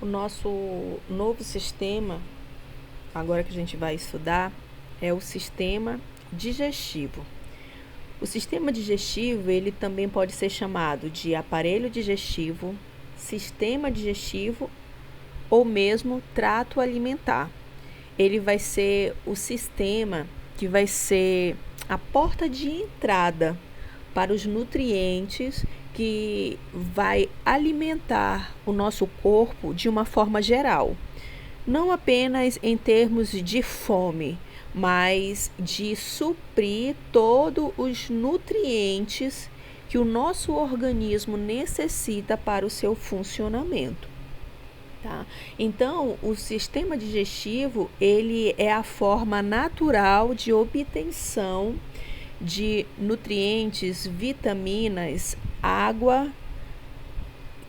O nosso novo sistema, agora que a gente vai estudar, é o sistema digestivo. O sistema digestivo, ele também pode ser chamado de aparelho digestivo, sistema digestivo ou mesmo trato alimentar. Ele vai ser o sistema que vai ser a porta de entrada para os nutrientes que vai alimentar o nosso corpo de uma forma geral. Não apenas em termos de fome, mas de suprir todos os nutrientes que o nosso organismo necessita para o seu funcionamento. Tá? Então, o sistema digestivo, ele é a forma natural de obtenção de nutrientes, vitaminas, água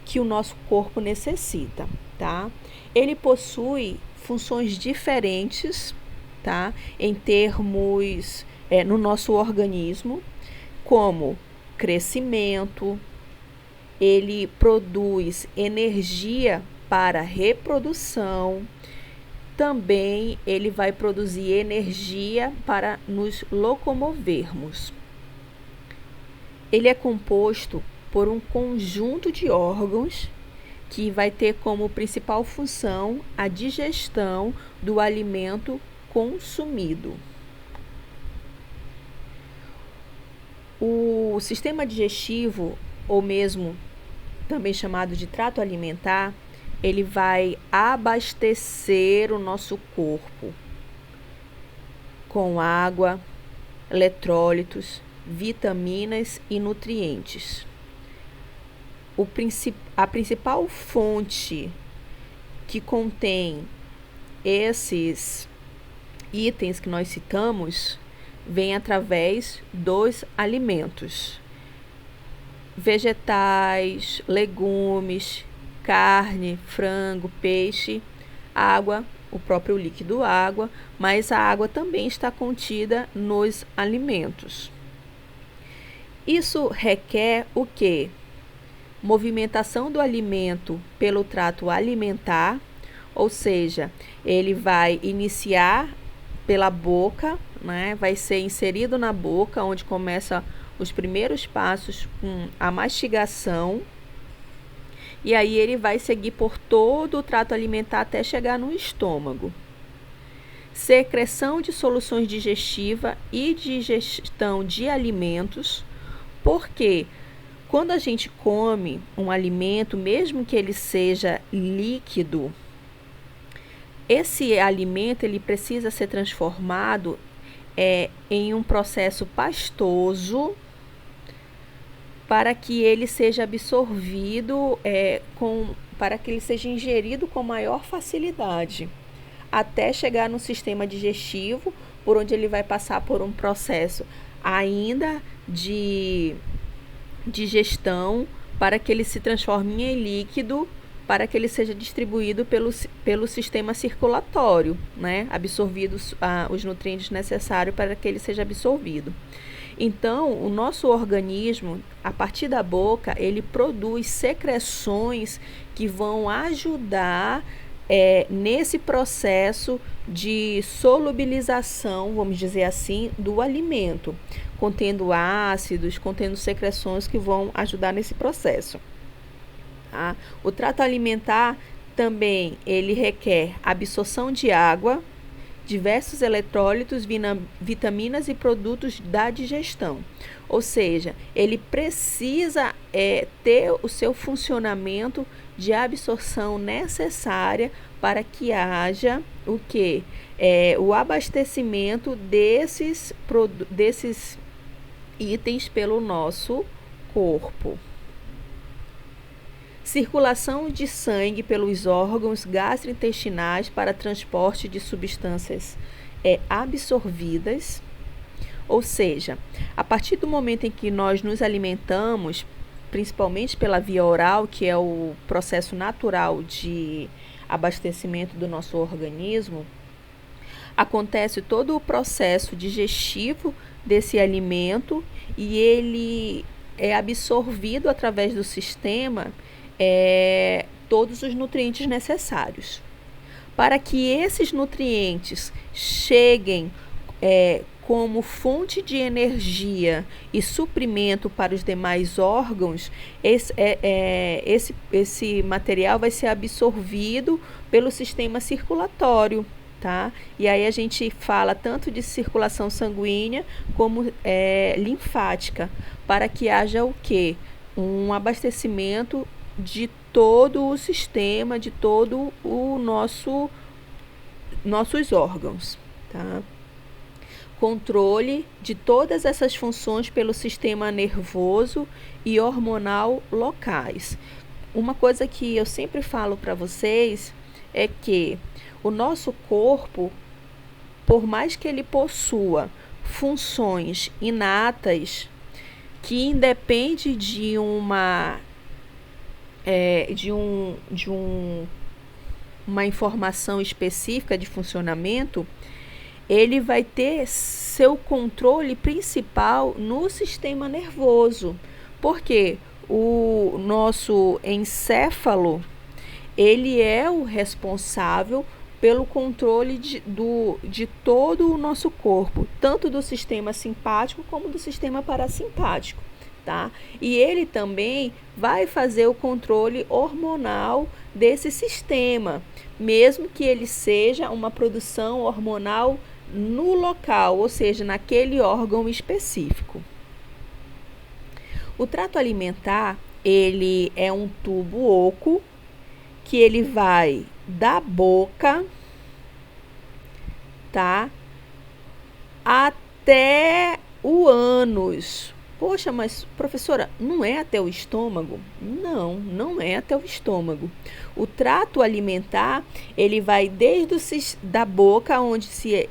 que o nosso corpo necessita, tá? Ele possui funções diferentes, tá? Em termos, no nosso organismo, como crescimento, ele produz energia para reprodução, também ele vai produzir energia para nos locomovermos. Ele é composto por um conjunto de órgãos que vai ter como principal função a digestão do alimento consumido. O sistema digestivo, ou mesmo também chamado de trato alimentar, ele vai abastecer o nosso corpo com água, eletrólitos, vitaminas e nutrientes. A principal fonte que contém esses itens que nós citamos vem através dos alimentos, vegetais, legumes, carne, frango, peixe, água, o próprio líquido água, mas a água também está contida nos alimentos. Isso requer o quê? Movimentação do alimento pelo trato alimentar, ou seja, ele vai iniciar pela boca, né? Vai ser inserido na boca, onde começa os primeiros passos com a mastigação, e aí ele vai seguir por todo o trato alimentar até chegar no estômago. Secreção de soluções digestivas e digestão de alimentos, porque quando a gente come um alimento, mesmo que ele seja líquido, esse alimento ele precisa ser transformado em um processo pastoso para que ele seja absorvido, para que ele seja ingerido com maior facilidade, até chegar no sistema digestivo, por onde ele vai passar por um processo ainda de digestão, para que ele se transforme em líquido, para que ele seja distribuído pelo sistema circulatório, né? Absorvidos os nutrientes necessários para que ele seja absorvido. Então, o nosso organismo, a partir da boca, ele produz secreções que vão ajudar nesse processo de solubilização, vamos dizer assim, do alimento, contendo ácidos, contendo secreções que vão ajudar nesse processo. Tá? O trato alimentar também ele requer absorção de água, diversos eletrólitos, vitaminas e produtos da digestão. Ou seja, ele precisa ter o seu funcionamento de absorção necessária para que haja o quê? O abastecimento desses itens pelo nosso corpo. Circulação de sangue pelos órgãos gastrointestinais para transporte de substâncias absorvidas, ou seja, a partir do momento em que nós nos alimentamos, principalmente pela via oral, que é o processo natural de abastecimento do nosso organismo, acontece todo o processo digestivo desse alimento e ele é absorvido através do sistema todos os nutrientes necessários. Para que esses nutrientes cheguem como fonte de energia e suprimento para os demais órgãos, esse material vai ser absorvido pelo sistema circulatório, tá? E aí a gente fala tanto de circulação sanguínea como linfática, para que haja o quê? Um abastecimento de todo o sistema, de todo o nossos órgãos, tá? Controle de todas essas funções pelo sistema nervoso e hormonal locais. Uma coisa que eu sempre falo para vocês é que o nosso corpo, por mais que ele possua funções inatas que independe de uma informação específica de funcionamento, ele vai ter seu controle principal no sistema nervoso, porque o nosso encéfalo, ele é o responsável pelo controle de todo o nosso corpo, tanto do sistema simpático como do sistema parasimpático, tá? E ele também vai fazer o controle hormonal desse sistema, mesmo que ele seja uma produção hormonal no local, ou seja, naquele órgão específico. O trato alimentar, ele é um tubo oco que ele vai da boca, tá, até o ânus. Poxa, mas professora, não é até o estômago? Não, não é até o estômago. O trato alimentar, ele vai desde da boca, onde se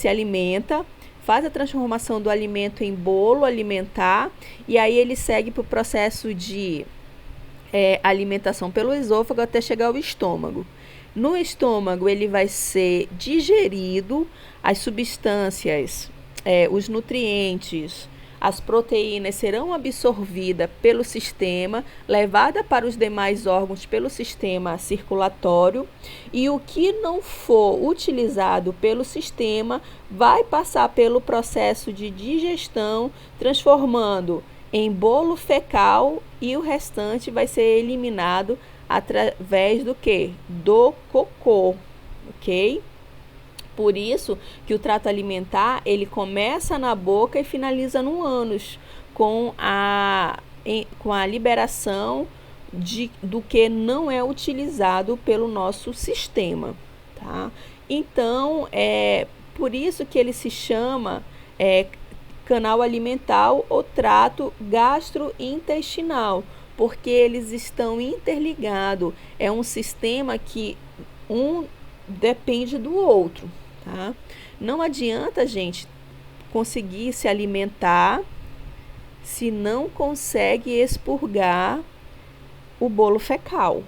alimenta, faz a transformação do alimento em bolo alimentar, e aí ele segue para o processo de alimentação pelo esôfago até chegar ao estômago. No estômago, ele vai ser digerido, as substâncias, os nutrientes, as proteínas serão absorvidas pelo sistema, levadas para os demais órgãos pelo sistema circulatório, e o que não for utilizado pelo sistema vai passar pelo processo de digestão, transformando em bolo fecal, e o restante vai ser eliminado através do quê? Do cocô, ok? Por isso que o trato alimentar, ele começa na boca e finaliza no ânus, com a liberação do que não é utilizado pelo nosso sistema, tá? Então, por isso que ele se chama canal alimentar ou trato gastrointestinal, porque eles estão interligados. É um sistema que um depende do outro, tá? Não adianta a gente conseguir se alimentar se não consegue expurgar o bolo fecal,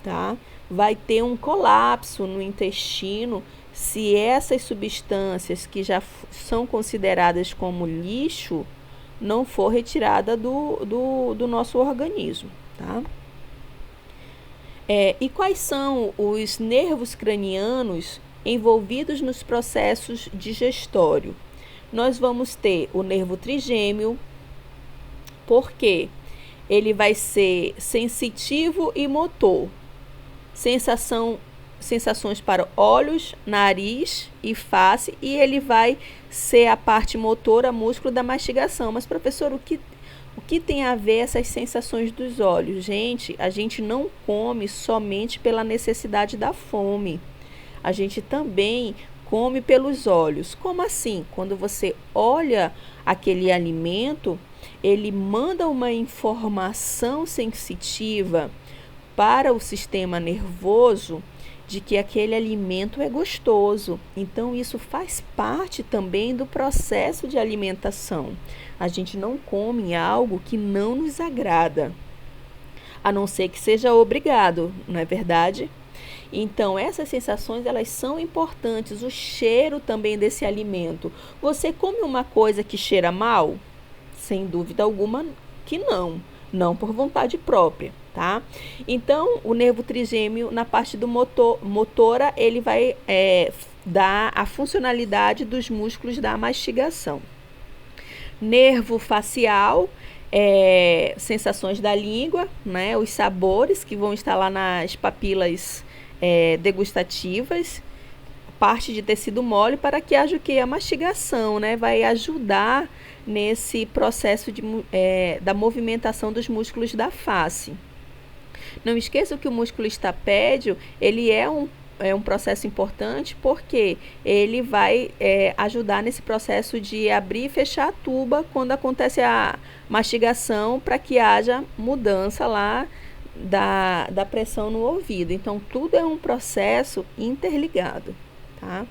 tá? Vai ter um colapso no intestino se essas substâncias que já são consideradas como lixo não for retirada do nosso organismo, tá? E quais são os nervos cranianos envolvidos nos processos digestórios? Nós vamos ter o nervo trigêmeo, porque ele vai ser sensitivo e motor. Sensações para olhos, nariz e face, e ele vai ser a parte motora, músculo da mastigação. Mas, professor, o que tem a ver essas sensações dos olhos? Gente, a gente não come somente pela necessidade da fome. A gente também come pelos olhos. Como assim? Quando você olha aquele alimento, ele manda uma informação sensitiva para o sistema nervoso de que aquele alimento é gostoso. Então, isso faz parte também do processo de alimentação. A gente não come algo que não nos agrada, a não ser que seja obrigado, não é verdade? Então, essas sensações, elas são importantes. O cheiro também desse alimento. Você come uma coisa que cheira mal? Sem dúvida alguma que não. Não por vontade própria, tá? Então, o nervo trigêmeo, na parte do motora, ele vai dar a funcionalidade dos músculos da mastigação. Nervo facial, sensações da língua, né? Os sabores que vão estar lá nas papilas degustativas, parte de tecido mole para que haja o que? A mastigação, né? Vai ajudar nesse processo da movimentação dos músculos da face. Não esqueça que o músculo estapédio, ele é um processo importante porque ele vai ajudar nesse processo de abrir e fechar a tuba quando acontece a mastigação, para que haja mudança lá da pressão no ouvido. Então, tudo é um processo interligado, tá?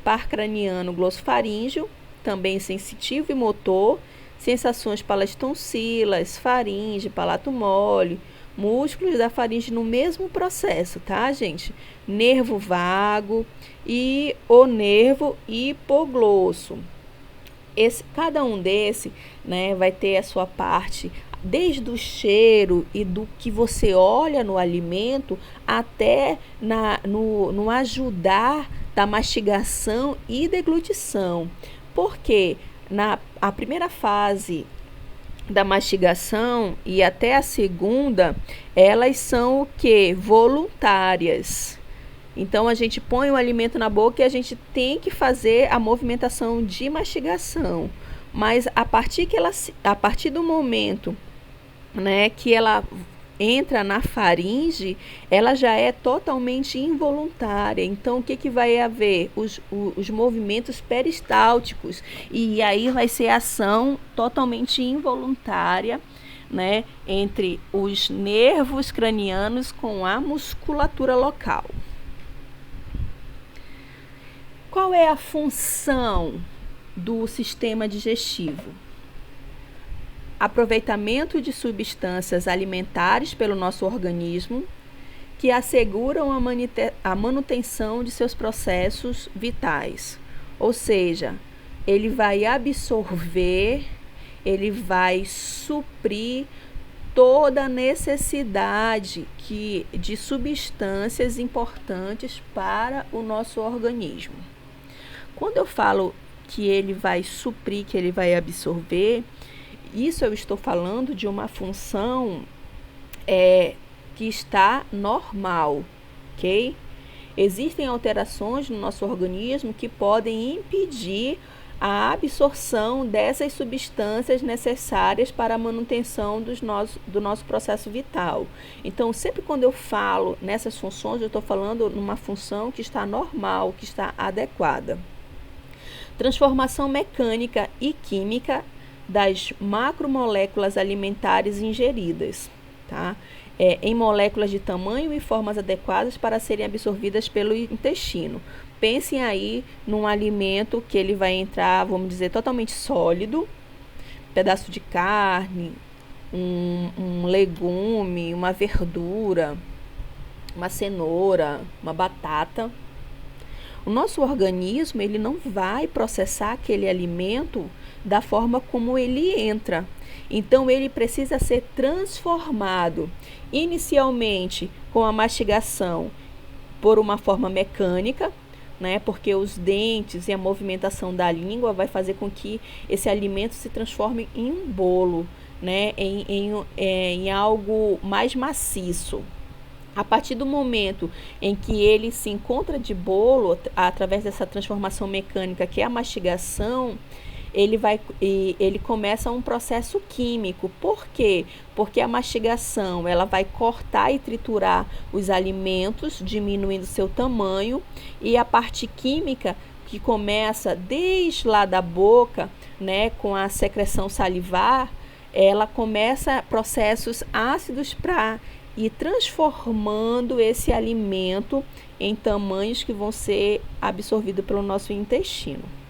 Par craniano glossofaríngeo, também sensitivo e motor, sensações palastoncilas, faringe, palato mole, músculos da faringe no mesmo processo, tá, gente? Nervo vago e o nervo hipoglosso. Cada um desse, né, vai ter a sua parte, desde o cheiro e do que você olha no alimento, até no ajudar da mastigação e deglutição. Porque a primeira fase da mastigação e até a segunda, elas são o que? Voluntárias. Então, a gente põe o alimento na boca e a gente tem que fazer a movimentação de mastigação. Mas a partir do momento, né, que ela entra na faringe, ela já é totalmente involuntária. Então, o que vai haver? Os movimentos peristálticos. E aí vai ser ação totalmente involuntária, né, entre os nervos cranianos com a musculatura local. Qual é a função do sistema digestivo? Aproveitamento de substâncias alimentares pelo nosso organismo, que asseguram a manutenção de seus processos vitais. Ou seja, ele vai absorver, ele vai suprir toda a necessidade de substâncias importantes para o nosso organismo. Quando eu falo que ele vai suprir, que ele vai absorver, isso eu estou falando de uma função que está normal, ok? Existem alterações no nosso organismo que podem impedir a absorção dessas substâncias necessárias para a manutenção do nosso processo vital. Então, sempre quando eu falo nessas funções, eu estou falando numa função que está normal, que está adequada. Transformação mecânica e química das macromoléculas alimentares ingeridas, tá? Em moléculas de tamanho e formas adequadas para serem absorvidas pelo intestino. Pensem aí num alimento que ele vai entrar, vamos dizer, totalmente sólido, pedaço de carne, um legume, uma verdura, uma cenoura, uma batata. O nosso organismo, ele não vai processar aquele alimento da forma como ele entra. Então, ele precisa ser transformado, inicialmente com a mastigação, por uma forma mecânica, né? Porque os dentes e a movimentação da língua vai fazer com que esse alimento se transforme em um bolo, né? Em algo mais maciço. A partir do momento em que ele se encontra de bolo, através dessa transformação mecânica que é a mastigação, ele começa um processo químico. Por quê? Porque a mastigação, ela vai cortar e triturar os alimentos, diminuindo seu tamanho, e a parte química, que começa desde lá da boca, né, com a secreção salivar, ela começa processos ácidos para ir transformando esse alimento em tamanhos que vão ser absorvidos pelo nosso intestino.